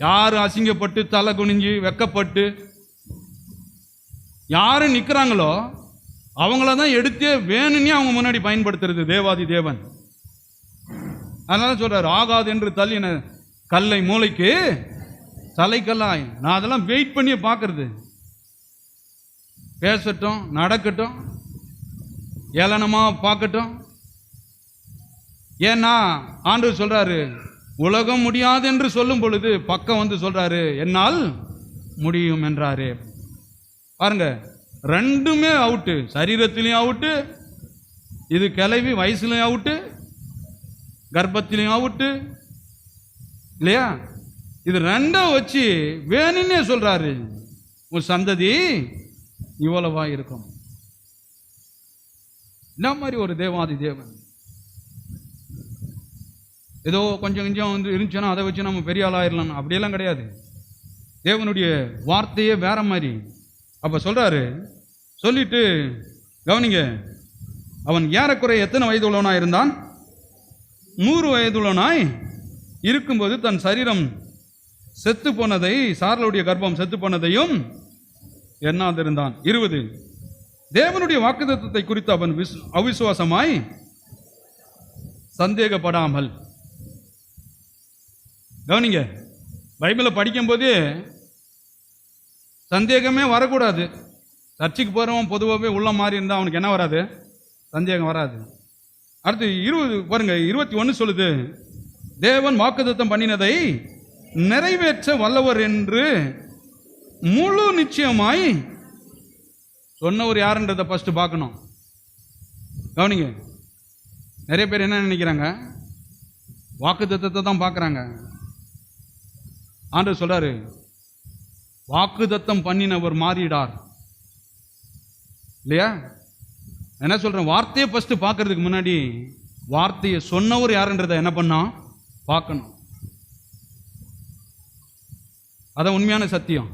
யார் அசிங்கப்பட்டு தலை குனிஞ்சு வெக்கப்பட்டு யாரு நிற்கிறாங்களோ அவங்கள தான் எடுத்தே வேணும்னே அவங்க முன்னாடி பயன்படுத்துறது தேவாதி தேவன். அதனால சொல்றாரு, ஆகாது என்று தள்ளின கல்லை மூளைக்கு தலைக்கல்லாய். நான் அதெல்லாம் வெயிட் பண்ணி பார்க்கறது. பேசட்டும், நடக்கட்டும், ஏளனமா பார்க்கட்டும். ஏன்னா ஆண்டவர் சொல்றாரு, உலகம் முடியாது என்று சொல்லும் பொழுது பக்கம் வந்து சொல்றாரு, என்னால் முடியும் என்றாரு. பாருங்க, ரெண்டுமே அவுட்டு. சரீரத்திலையும் அவுட்டு, இது கிளவி வயசுலையும் அவுட்டு, கர்ப்பத்திலையும் அவுட்டு இல்லையா? இது ரெண்டும் வச்சு வேணும்னே சொல்றாரு, உன் சந்ததி இவ்வளவா இருக்கும். என்ன மாதிரி ஒரு தேவாதி தேவன். ஏதோ கொஞ்சம் கொஞ்சம் வந்து இருந்துச்சுன்னா அதை வச்சு நம்ம பெரிய ஆளாயிரலாம், அப்படியெல்லாம் கிடையாது. தேவனுடைய வார்த்தையே வேற மாதிரி. அப்ப சொல்றாரு, சொல்லிட்டு கவனிங்க, அவன் ஏறக்குறைய எத்தனை வயது உள்ளவனாய் இருந்தான்? 100 வயதுள்ளவனாய் இருக்கும்போது தன் சரீரம் செத்து போனதை, சாரலுடைய கர்ப்பம் செத்து போனதையும் எண்ணாதிருந்தான். 20 தேவனுடைய வாக்குத்தத்தத்தை குறித்து அவன் அவிசுவாசமாய் சந்தேகப்படாமல். கவனிங்க, பைபிளை படிக்கும் போது சந்தேகமே வரக்கூடாது. சர்ச்சுக்கு போறவன் பொதுவாகவே உள்ள மாறி இருந்தால் அவனுக்கு என்ன வராது? சந்தேகம் வராது. அடுத்து 20 பாருங்க, 21 சொல்லுது, தேவன் வாக்குத்தத்தம் பண்ணினதை நிறைவேற்ற வல்லவர் என்று முழு நிச்சயமாய் சொன்னவர் யாருன்றதை ஃபர்ஸ்ட் பார்க்கணும். கவனிங்க, நிறைய பேர் என்ன நினைக்கிறாங்க? வாக்குத்தத்தத்தை தான் பார்க்குறாங்க. ஆண்டவர் சொல்றாரு, வாக்குத்தத்தம் பண்ணினவர் மாறிடார் இல்லையா? என்ன சொல்றேன், வார்த்தையை ஃபர்ஸ்ட் பார்க்கறதுக்கு முன்னாடி வார்த்தையை சொன்னவர் யாருன்றதை என்ன பண்ணா பார்க்கணும். அதான் உண்மையான சத்தியம்.